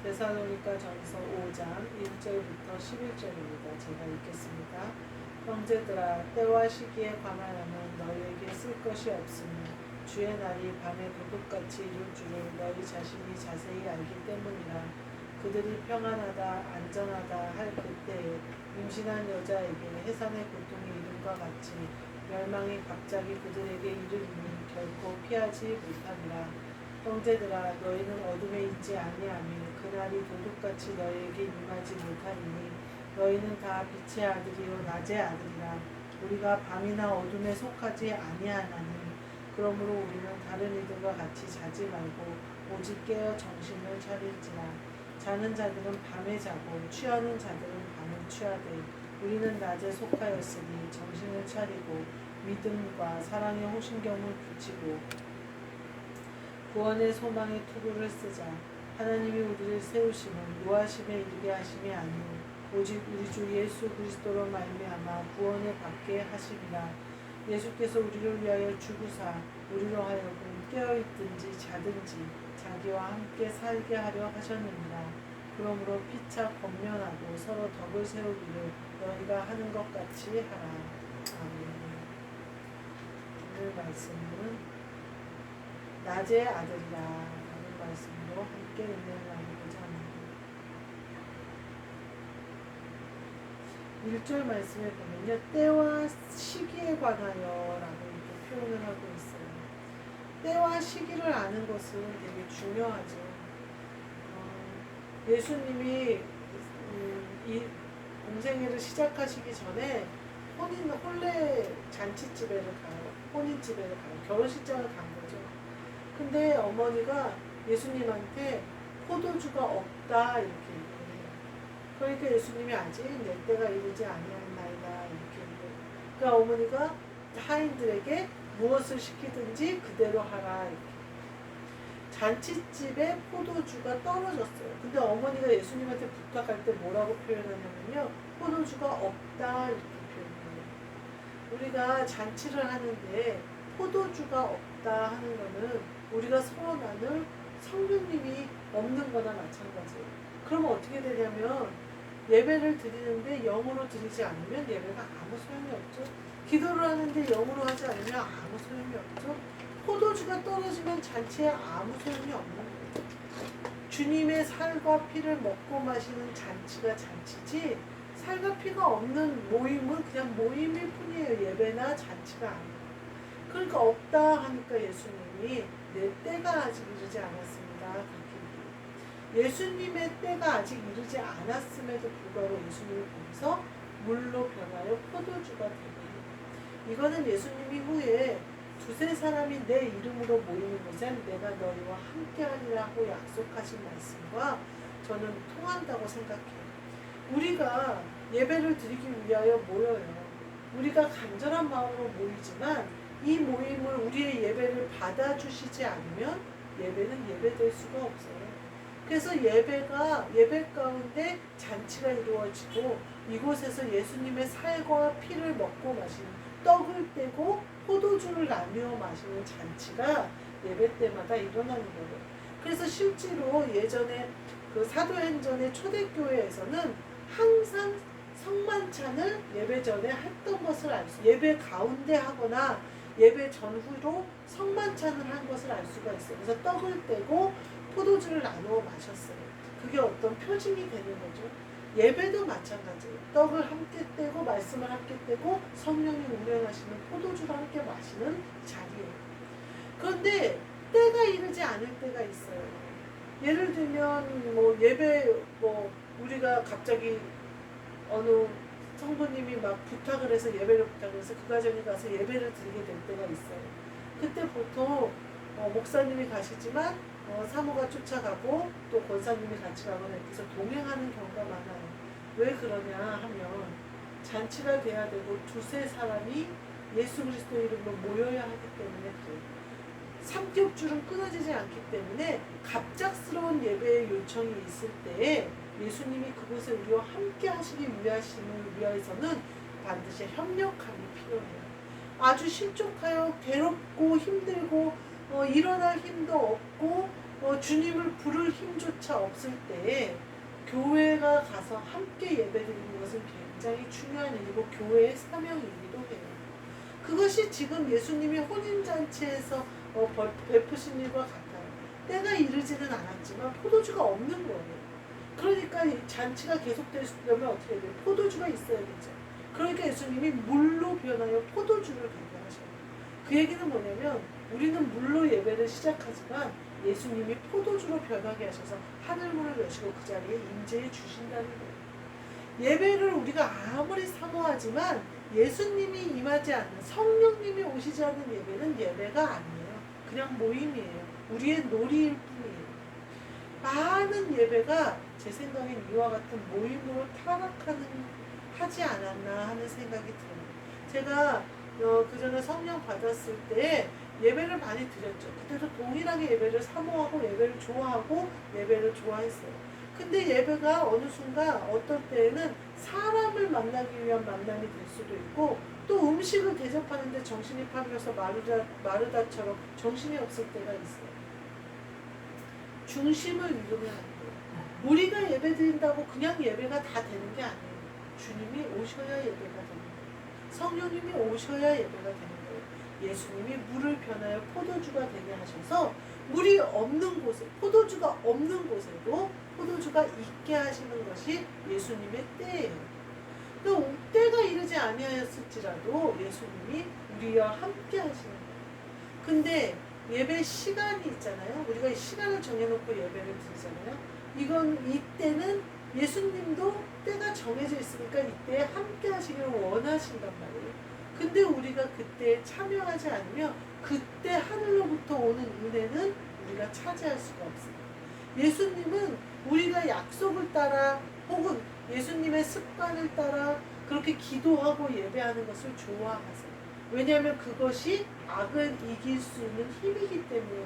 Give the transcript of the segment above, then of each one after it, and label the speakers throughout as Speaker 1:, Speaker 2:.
Speaker 1: 데살로니가 전서 5장 1절부터 11절입니다. 제가 읽겠습니다. 형제들아, 때와 시기에 관하여는 너희에게 쓸 것이 없으니 주의 날이 밤에 도둑같이 이룰 줄을 너희 자신이 자세히 알기 때문이라. 그들이 평안하다 안전하다 할 그때에 임신한 여자에게 해산의 고통이 이름과 같이 멸망이 갑자기 그들에게 이르리니 결코 피하지 못하니라. 형제들아, 너희는 어둠에 있지 아니하며 그날이 도둑같이 너희에게 임하지 못하리니 너희는 다 빛의 아들이요 낮의 아들이라. 우리가 밤이나 어둠에 속하지 아니하나니 그러므로 우리는 다른 이들과 같이 자지 말고 오직 깨어 정신을 차릴지라. 자는 자들은 밤에 자고 취하는 자들은 밤에 취하되 우리는 낮에 속하였으니 정신을 차리고 믿음과 사랑의 호신경을 붙이고 구원의 소망의 투구를 쓰자. 하나님이 우리를 세우심은 노하심에 이르게 하심이 아니오 오직 우리 주 예수 그리스도로 말미암아 구원을 받게 하심이라. 예수께서 우리를 위하여 죽으사 우리로 하여금 깨어있든지 자든지 자기와 함께 살게 하려 하셨느니라. 그러므로 피차 권면하고 서로 덕을 세우기를 너희가 하는 것 같이 하라. 아멘. 오늘 말씀은 낮의 아들이라 라는 말씀으로 함께 은혜를 나누고자 합니다. 1절 말씀에 보면요, 때와 시기에 관하여 라고 이렇게 표현을 하고 있어요. 때와 시기를 아는 것은 되게 중요하죠. 예수님이 이 공생애를 시작하시기 전에 혼례 잔치집에를 가요. 혼인집에를 가요. 결혼식장을 간 거죠. 근데 어머니가 예수님한테 포도주가 없다 이렇게 얘기해요. 그러니까 예수님이 아직 내 때가 이르지 아니하나이다 이렇게 얘기해요. 그러니까 어머니가 하인들에게 무엇을 시키든지 그대로 하라 이렇게. 잔치집에 포도주가 떨어졌어요. 근데 어머니가 예수님한테 부탁할 때 뭐라고 표현하냐면요, 포도주가 없다 이렇게 표현해요. 우리가 잔치를 하는데 포도주가 없다 하는 거는 우리가 서로 나눌 성령님이 없는 거나 마찬가지예요. 그러면 어떻게 되냐면 예배를 드리는데 영으로 드리지 않으면 예배가 아무 소용이 없죠. 기도를 하는데 영으로 하지 않으면 아무 소용이 없죠. 포도주가 떨어지면 잔치에 아무 소용이 없는 거예요. 주님의 살과 피를 먹고 마시는 잔치가 잔치지 살과 피가 없는 모임은 그냥 모임일 뿐이에요. 예배나 잔치가 아니에요. 그러니까 없다 하니까 예수님이 내 때가 아직 이르지 않았습니다. 그렇게 얘기해요. 예수님의 때가 아직 이르지 않았음에도 불구하고 예수님을 보면서 물로 변하여 포도주가 되고 이거는 예수님이 후에 두세 사람이 내 이름으로 모이는 곳엔 내가 너희와 함께하리라 하고 약속하신 말씀과 저는 통한다고 생각해요. 우리가 예배를 드리기 위하여 모여요. 우리가 간절한 마음으로 모이지만 이 모임을 우리의 예배를 받아주시지 않으면 예배는 예배될 수가 없어요. 그래서 예배 가운데 잔치가 이루어지고 이곳에서 예수님의 살과 피를 먹고 마시는 떡을 떼고 포도주를 나누어 마시는 잔치가 예배 때마다 일어나는 거예요. 그래서 실제로 예전에 그 사도행전의 초대교회에서는 항상 성만찬을 예배 전에 했던 것을 알 수, 예배 가운데 하거나 예배 전후로 성만찬을 한 것을 알 수가 있어요. 그래서 떡을 떼고 포도주를 나누어 마셨어요. 그게 어떤 표징이 되는 거죠. 예배도 마찬가지예요. 떡을 함께 떼고 말씀을 함께 떼고 성령이 운행하시는 포도주를 함께 마시는 자리예요. 그런데 때가 이르지 않을 때가 있어요. 예를 들면 뭐 예배 우리가 갑자기 어느 성도님이 막 부탁을 해서 예배를 부탁을 해서 그 가정에 가서 예배를 드리게 될 때가 있어요. 그때 보통 목사님이 가시지만 사모가 쫓아가고 또 권사님이 같이 가거나 이렇게 해서 동행하는 경우가 많아요. 왜 그러냐 하면 잔치가 돼야 되고 두세 사람이 예수 그리스도 이름으로 모여야 하기 때문에 그래요. 삼겹줄은 끊어지지 않기 때문에 갑작스러운 예배의 요청이 있을 때에 예수님이 그곳에 우리와 함께 하시기 위해서는 반드시 협력함이 필요해요. 아주 실족하여 괴롭고 힘들고 일어날 힘도 없고 주님을 부를 힘조차 없을 때에 교회가 가서 함께 예배드리는 것은 굉장히 중요한 일이고 교회의 사명이기도 해요. 그것이 지금 예수님이 혼인잔치에서 베푸신 일과 같아요. 때가 이르지는 않았지만 포도주가 없는 거예요. 그러니까 이 잔치가 계속되려면 어떻게 돼요? 포도주가 있어야 되죠. 그러니까 예수님이 물로 변하여 포도주를 가게 하셔요. 그 얘기는 뭐냐면 우리는 물로 예배를 시작하지만 예수님이 포도주로 변하게 하셔서 하늘문을 여시고 그 자리에 임재해 주신다는 거예요. 예배를 우리가 아무리 사모하지만 예수님이 임하지 않는, 성령님이 오시지 않는 예배는 예배가 아니에요. 그냥 모임이에요. 우리의 놀이일 뿐이에요. 많은 예배가 제 생각엔 이와 같은 모임으로 하지 않았나 하는 생각이 들어요. 제가 그 전에 성령 받았을 때 예배를 많이 드렸죠. 그때도 동일하게 예배를 사모하고 예배를 좋아하고 예배를 좋아했어요. 근데 예배가 어느 순간 어떨 때에는 사람을 만나기 위한 만남이 될 수도 있고 또 음식을 대접하는데 정신이 팔려서 마르다처럼 정신이 없을 때가 있어요. 중심을 잃으면 안 돼요. 우리가 예배 드린다고 그냥 예배가 다 되는 게 아니에요. 주님이 오셔야 예배가 되는 거예요. 성령님이 오셔야 예배가 되는 거예요. 예수님이 물을 변하여 포도주가 되게 하셔서 물이 없는 곳에, 포도주가 없는 곳에도 포도주가 있게 하시는 것이 예수님의 때예요. 또 때가 이르지 아니하였을지라도 예수님이 우리와 함께 하시는 거예요. 근데 예배 시간이 있잖아요. 우리가 시간을 정해놓고 예배를 드리잖아요. 이때는 예수님도 때가 정해져 있으니까 이때에 함께 하시기를 원하신단 말이에요. 근데 우리가 그때에 참여하지 않으면 그때 하늘로부터 오는 은혜는 우리가 차지할 수가 없어요. 예수님은 우리가 약속을 따라 혹은 예수님의 습관을 따라 그렇게 기도하고 예배하는 것을 좋아하세요. 왜냐하면 그것이 악을 이길 수 있는 힘이기 때문에.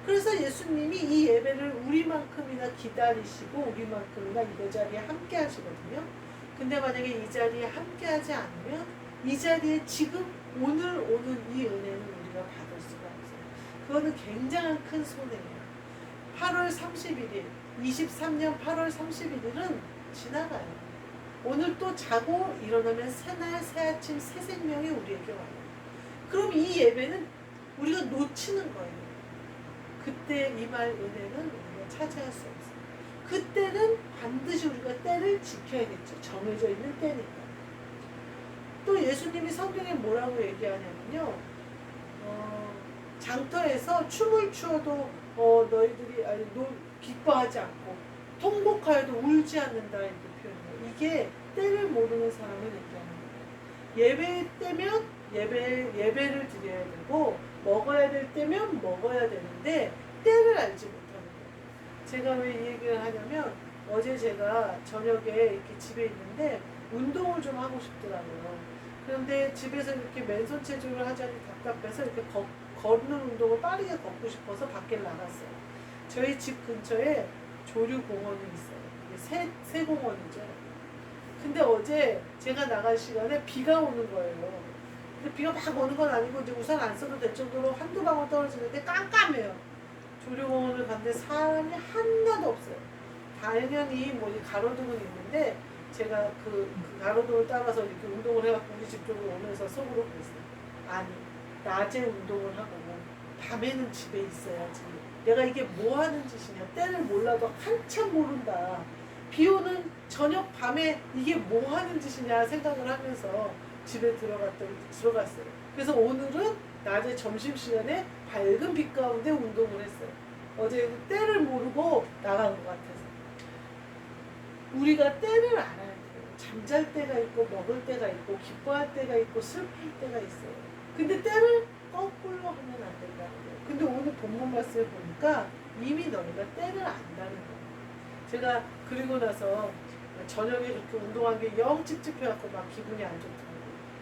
Speaker 1: 그래서 예수님이 이 예배를 우리만큼이나 기다리시고 우리만큼이나 이 자리에 함께 하시거든요. 근데 만약에 이 자리에 함께 하지 않으면 이 자리에 지금 오늘 오는 이 은혜는 우리가 받을 수가 없어요. 그거는 굉장한 큰 손해예요. 8월 31일, 23년 8월 31일은 지나가요. 오늘 또 자고 일어나면 새날 새아침 새 생명이 우리에게 와요. 그럼 이 예배는 우리가 놓치는 거예요. 그때 임할 은혜는 우리가 차지할 수 없어요. 그때는 반드시 우리가 때를 지켜야겠죠. 정해져 있는 때니까. 또 예수님이 성경에 뭐라고 얘기하냐면요. 장터에서 춤을 추어도 너희들이 기뻐하지 않고 통곡하여도 울지 않는다 이렇게 표현해요. 이게 때를 모르는 사람을 얘기하는 거예요. 예배 때면 예배를 드려야 되고 먹어야 될 때면 먹어야 되는데 때를 알지 못하는 거예요. 제가 왜 이 얘기를 하냐면 어제 제가 저녁에 이렇게 집에 있는데 운동을 좀 하고 싶더라고요. 그런데 집에서 이렇게 맨손 체조를 하자니 답답해서 이렇게 걷는 운동을 빠르게 걷고 싶어서 밖에 나갔어요. 저희 집 근처에 조류공원이 있어요. 새 공원이죠. 근데 어제 제가 나갈 시간에 비가 오는 거예요. 근데 비가 막 오는 건 아니고 이제 우산 안 써도 될 정도로 한두 방울 떨어지는데 깜깜해요. 조류공원을 갔는데 사람이 하나도 없어요. 당연히 뭐 가로등은 있는데 제가 그 가로등을 따라서 이렇게 운동을 해갖고 우리 집 쪽으로 오면서 속으로 그랬어요. 아니, 낮에 운동을 하고 밤에는 집에 있어야지. 내가 이게 뭐 하는 짓이냐. 때를 몰라도 한참 모른다. 비 오는 저녁 밤에 이게 뭐 하는 짓이냐 생각을 하면서 집에 들어갔어요. 그래서 오늘은 낮에 점심시간에 밝은 빛 가운데 운동을 했어요. 어제 때를 모르고 나간 것 같아서. 우리가 때를 알아야 돼요. 잠잘 때가 있고 먹을 때가 있고 기뻐할 때가 있고 슬플 때가 있어요. 근데 때를 거꾸로 하면 안 된다는 거예요. 근데 오늘 본문 말씀을 보니까 이미 너희가 때를 안다는 거예요. 제가 그리고 나서 저녁에 이렇게 운동한 게 영 찝찝해갖고 막 기분이 안 좋더라고요.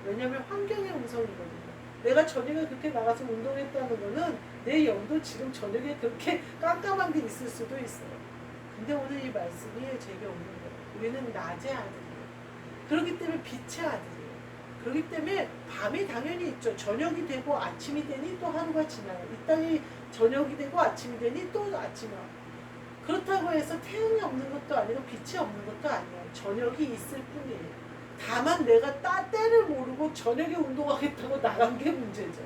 Speaker 1: 왜냐면 환경의 음성이거든요. 내가 저녁에 그렇게 나가서 운동했다는 거는 내 영도 지금 저녁에 그렇게 깜깜한 게 있을 수도 있어요. 근데 오늘 이 말씀이 제게 오는 거예요. 우리는 낮의 아들이에요. 그렇기 때문에 빛의 아들이에요. 그렇기 때문에 밤이 당연히 있죠. 저녁이 되고 아침이 되니 또 하루가 지나요. 이 땅이 저녁이 되고 아침이 되니 또 아침이 와요. 그렇다고 해서 태양이 없는 것도 아니고 빛이 없는 것도 아니에요. 저녁이 있을 뿐이에요. 다만 내가 때를 모르고 저녁에 운동하겠다고 나간 게 문제죠.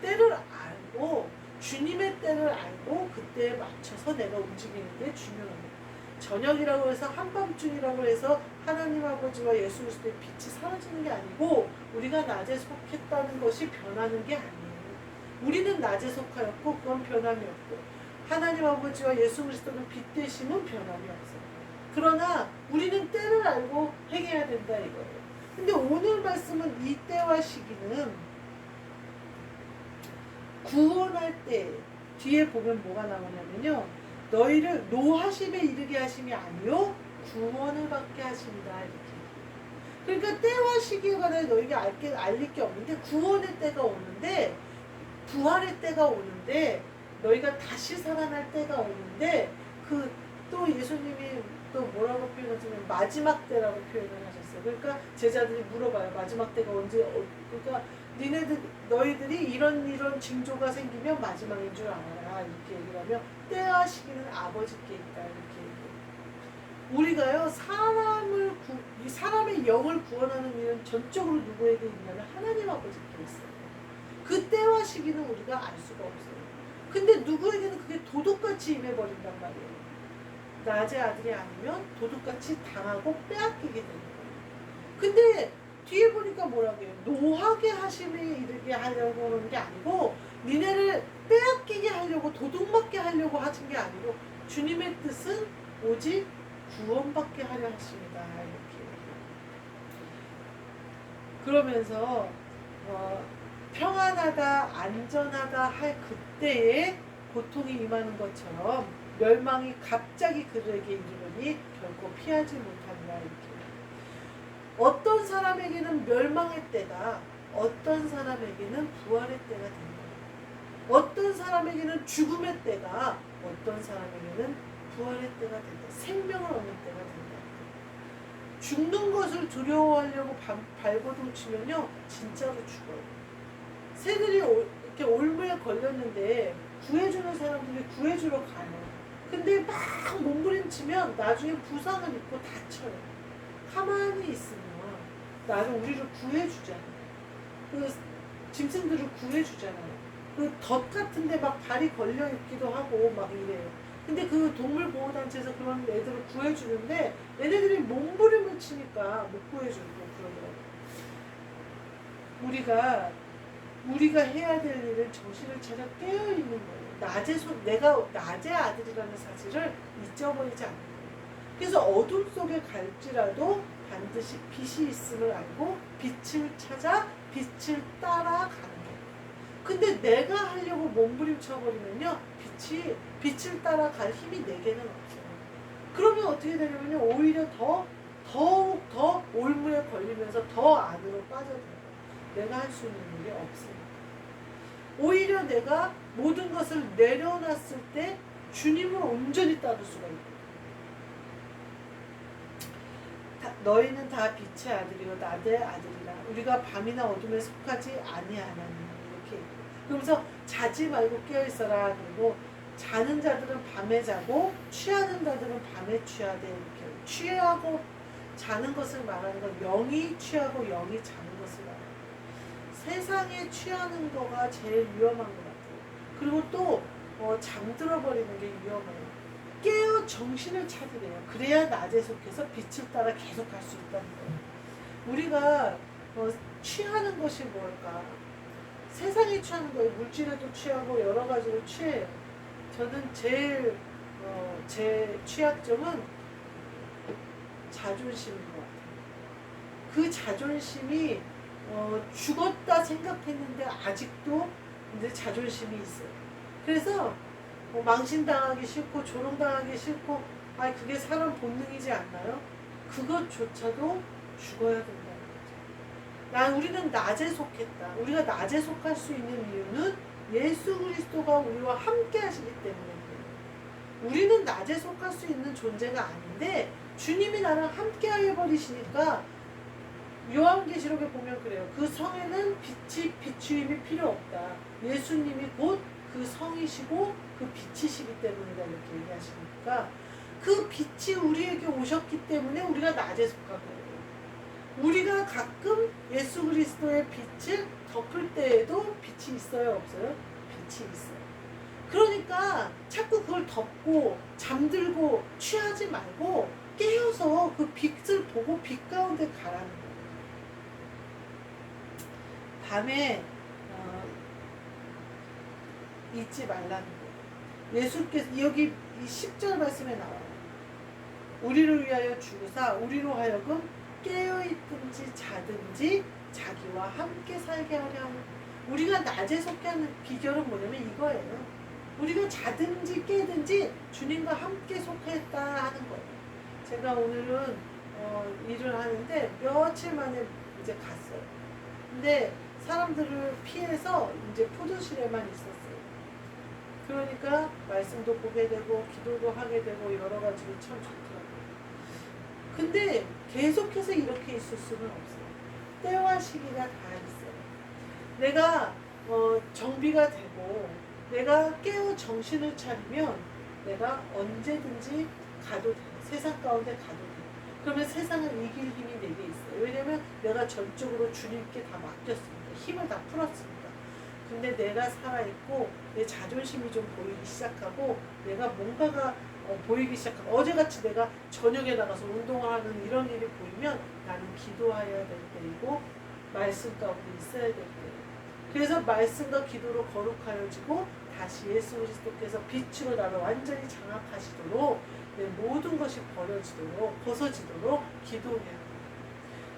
Speaker 1: 때를 알고 주님의 때를 알고 그때에 맞춰서 내가 움직이는 게 중요합니다. 저녁이라고 해서 한밤중이라고 해서 하나님 아버지와 예수 그리스도의 빛이 사라지는 게 아니고 우리가 낮에 속했다는 것이 변하는 게 아니에요. 우리는 낮에 속하였고 그건 변함이 없고 하나님 아버지와 예수 그리스도는 빛 되심은 변함이 없어요. 그러나 우리는 때를 알고 행해야 된다 이거예요. 근데 오늘 말씀은 이 때와 시기는 구원할 때 뒤에 보면 뭐가 나오냐면요. 너희를 노하심에 이르게 하심이 아니요 구원을 받게 하십니다. 이렇게. 그러니까 때와 시기에 관해 너희에게 알릴 게 없는데 구원의 때가 오는데 부활의 때가 오는데 너희가 다시 살아날 때가 오는데 그 또 예수님이 또 뭐라고 표현하시면 마지막 때라고 표현을 하셨어요. 그러니까 제자들이 물어봐요. 마지막 때가 언제? 그러니까 너희들이 이런 징조가 생기면 마지막인 줄 알아라 이렇게 얘기를 하면 때와 시기는 아버지께 있다 이렇게 얘기해요. 우리가요 이 사람의 영을 구원하는 일은 전적으로 누구에게 있냐면 하나님 아버지께 있어요. 그 때와 시기는 우리가 알 수가 없어요. 근데 누구에게는 그게 도둑같이 임해버린단 말이에요. 낮의 아들이 아니면 도둑같이 당하고 빼앗기게 되는 거예요. 근데 뒤에 보니까 뭐라고 해요? 노하게 하심에 이르게 하려고 하는 게 아니고 니네를 빼앗기게 하려고 도둑맞게 하려고 하신 게 아니고 주님의 뜻은 오직 구원받게 하려 하십니다. 이렇게 그러면서 평안하다 안전하다 할 그때에 고통이 임하는 것처럼 멸망이 갑자기 그들에게 이르르니 결코 피하지 못한다. 이렇게 어떤 사람에게는 멸망의 때가 어떤 사람에게는 부활의 때가 된다. 어떤 사람에게는 죽음의 때가 어떤 사람에게는 부활의 때가 된다. 생명을 얻는 때가 된다. 죽는 것을 두려워하려고 발버둥 치면요 진짜로 죽어요. 새들이 이렇게 올무에 걸렸는데 구해주는 사람들이 구해주러 가요. 근데 막 몸부림치면 나중에 부상을 입고 다쳐요. 가만히 있으면 나를 우리를 구해주잖아요. 그 짐승들을 구해주잖아요. 그 덫 같은데 막 발이 걸려 있기도 하고 막 이래요. 근데 그 동물보호단체에서 그런 애들을 구해주는데 얘네들이 몸부림을 치니까 못 구해주고 그러더라고요. 우리가 해야 될 일은 정신을 차려 깨어 있는 거예요. 내가 낮의 아들이라는 사실을 잊어버리지 않는 거예요. 그래서 어둠 속에 갈지라도 반드시 빛이 있음을 알고 빛을 찾아 빛을 따라가는 거예요. 근데 내가 하려고 몸부림쳐버리면요 빛을 따라갈 힘이 내게는 없어요. 그러면 어떻게 되냐면요 오히려 더욱 더 올무에 걸리면서 더 안으로 빠져들어요. 내가 할 수 있는 일이 없으니까. 오히려 내가 모든 것을 내려놨을 때 주님을 온전히 따를 수가 있거든요. 너희는 다 빛의 아들이요 낮의 아들이라 우리가 밤이나 어둠에 속하지 아니하나니 이렇게 그러면서 자지 말고 깨어있어라. 그리고 자는 자들은 밤에 자고 취하는 자들은 밤에 취하되 이렇게 취하고 자는 것을 말하는 건 영이 취하고 영이 자는 것을 말하는 거예요. 세상에 취하는 거가 제일 위험한 것 같아요. 그리고 또 잠들어 버리는 게 위험해요. 깨어 정신을 차리래요. 그래야 낮에 속해서 빛을 따라 계속 갈 수 있다는 거예요. 우리가 취하는 것이 뭘까? 세상에 취하는 거예요. 물질에도 취하고 여러 가지로 취해요. 저는 제 취약점은 자존심인 것 같아요. 그 자존심이 죽었다 생각했는데 아직도 근데 자존심이 있어요. 그래서 망신당하기 싫고 조롱당하기 싫고 그게 사람 본능이지 않나요? 그것조차도 죽어야 된다는 거죠. 우리는 낮에 속했다. 우리가 낮에 속할 수 있는 이유는 예수 그리스도가 우리와 함께 하시기 때문에 우리는 낮에 속할 수 있는 존재가 아닌데 주님이 나랑 함께 해버리시니까 요한계시록에 보면 그래요. 그 성에는 빛이 비추임이 필요 없다. 예수님이 곧 그 성이시고 그 빛이시기 때문이다 이렇게 얘기하시니까 그 빛이 우리에게 오셨기 때문에 우리가 낮에 속한 거예요. 우리가 가끔 예수 그리스도의 빛을 덮을 때에도 빛이 있어요, 없어요? 빛이 있어요. 그러니까 자꾸 그걸 덮고 잠들고 취하지 말고 깨어서 그 빛을 보고 빛 가운데 가라는 거예요. 밤에 잊지 말라는 거예요. 예수께서 여기 이 10절 말씀에 나와요. 우리를 위하여 주사 우리로 하여금 깨어있든지 자든지 자기와 함께 살게 하려 하는 우리가 낮에 속게 하는 비결은 뭐냐면 이거예요. 우리가 자든지 깨든지 주님과 함께 속했다 하는 거예요. 제가 오늘은 일을 하는데 며칠 만에 이제 갔어요. 근데 사람들을 피해서 이제 포도실에만 있었어요. 그러니까 말씀도 보게 되고 기도도 하게 되고 여러 가지로 참 좋더라고요. 근데 계속해서 이렇게 있을 수는 없어요. 때와 시기가 다 있어요. 내가 정비가 되고 내가 깨어 정신을 차리면 내가 언제든지 가도 돼요. 세상 가운데 가도 돼요. 그러면 세상을 이길 힘이 내게 있어요. 왜냐면 내가 전적으로 주님께 다 맡겼습니다. 힘을 다 풀었습니다. 근데 내가 살아있고 내 자존심이 좀 보이기 시작하고 내가 뭔가가 보이기 시작하고 어제같이 내가 저녁에 나가서 운동을 하는 이런 일이 보이면 나는 기도해야 될 때이고 말씀 가운데 있어야 될 때예요. 그래서 말씀과 기도로 거룩하여지고 다시 예수 그리스도께서 빛으로 나를 완전히 장악하시도록 내 모든 것이 벗어지도록 기도해야 돼요.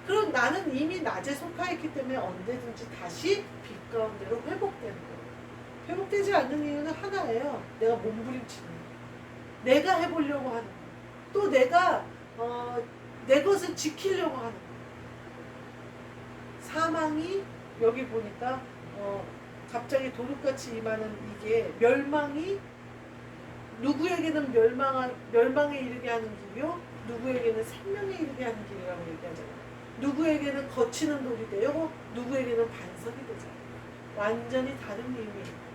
Speaker 1: 그럼 나는 이미 낮에 속하였기 때문에 언제든지 다시 빛 가운데로 회복되는 거예요. 회복되지 않는 이유는 하나예요. 내가 몸부림치는 거예요. 내가 해보려고 하는 거예요. 또 내가 내 것을 지키려고 하는 거예요. 사망이 여기 보니까 갑자기 도둑같이 임하는 이게 멸망이 누구에게는 멸망에 이르게 하는 길이요 누구에게는 생명에 이르게 하는 길이라고 얘기하잖아요. 누구에게는 거치는 돌이 되고 누구에게는 반석이 되잖아요. 완전히 다른 의미예요.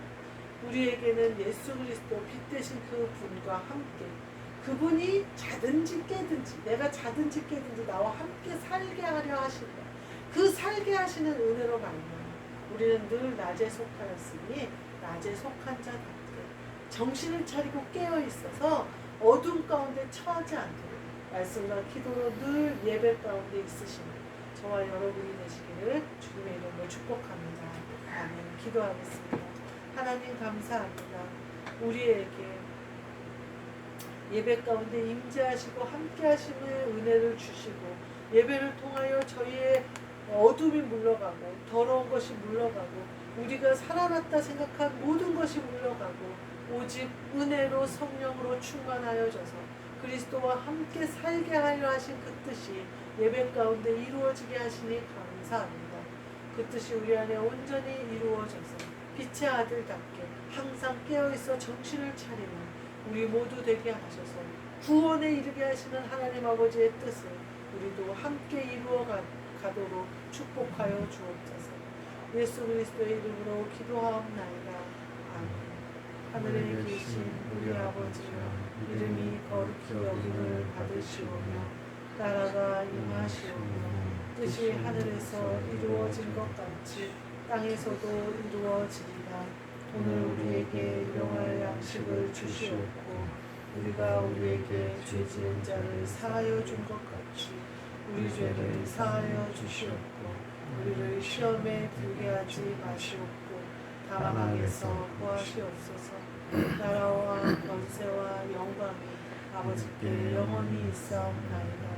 Speaker 1: 우리에게는 예수 그리스도 빛 되신 그 분과 함께 그분이 자든지 깨든지 내가 자든지 깨든지 나와 함께 살게 하려 하시는 그 살게 하시는 은혜로 말미암아 우리는 늘 낮에 속하였으니 낮에 속한 자답게 정신을 차리고 깨어 있어서 어둠 가운데 처하지 않도록 말씀과 기도로 늘 예배 가운데 있으시는 저와 여러분이 되시기를 주님의 이름으로 축복합니다. 아멘. 기도하겠습니다. 하나님 감사합니다. 우리에게 예배 가운데 임재하시고 함께 하심의 은혜를 주시고 예배를 통하여 저희의 어둠이 물러가고 더러운 것이 물러가고 우리가 살아났다 생각한 모든 것이 물러가고 오직 은혜로 성령으로 충만하여져서 그리스도와 함께 살게 하려 하신 그 뜻이 예배 가운데 이루어지게 하시니 감사합니다. 그 뜻이 우리 안에 온전히 이루어져서 빛의 아들답게 항상 깨어있어 정신을 차리는 우리 모두 되게 하셔서 구원에 이르게 하시는 하나님 아버지의 뜻을 우리도 함께 이루어 가도록 축복하여 주옵소서. 예수 그리스도의 이름으로 기도하옵나이다. 아멘. 하늘에 계신 우리 아버지여 이름이 거룩히 여김을 받으시오며 나라가 임하시오며 뜻이 하늘에서 이루어진 것 같이 땅에서도 이루어지리라. 오늘 우리에게 일용할 양식을 주시옵고 우리가 우리에게 죄 지은 자를 사하여 준 것 같이 우리 죄를 사하여 주시옵고 우리를 시험에 들게 하지 마시옵고 다만 악에서 구하시옵소서. 나라와 권세와 영광이 아버지께 영원히 있사옵나이다.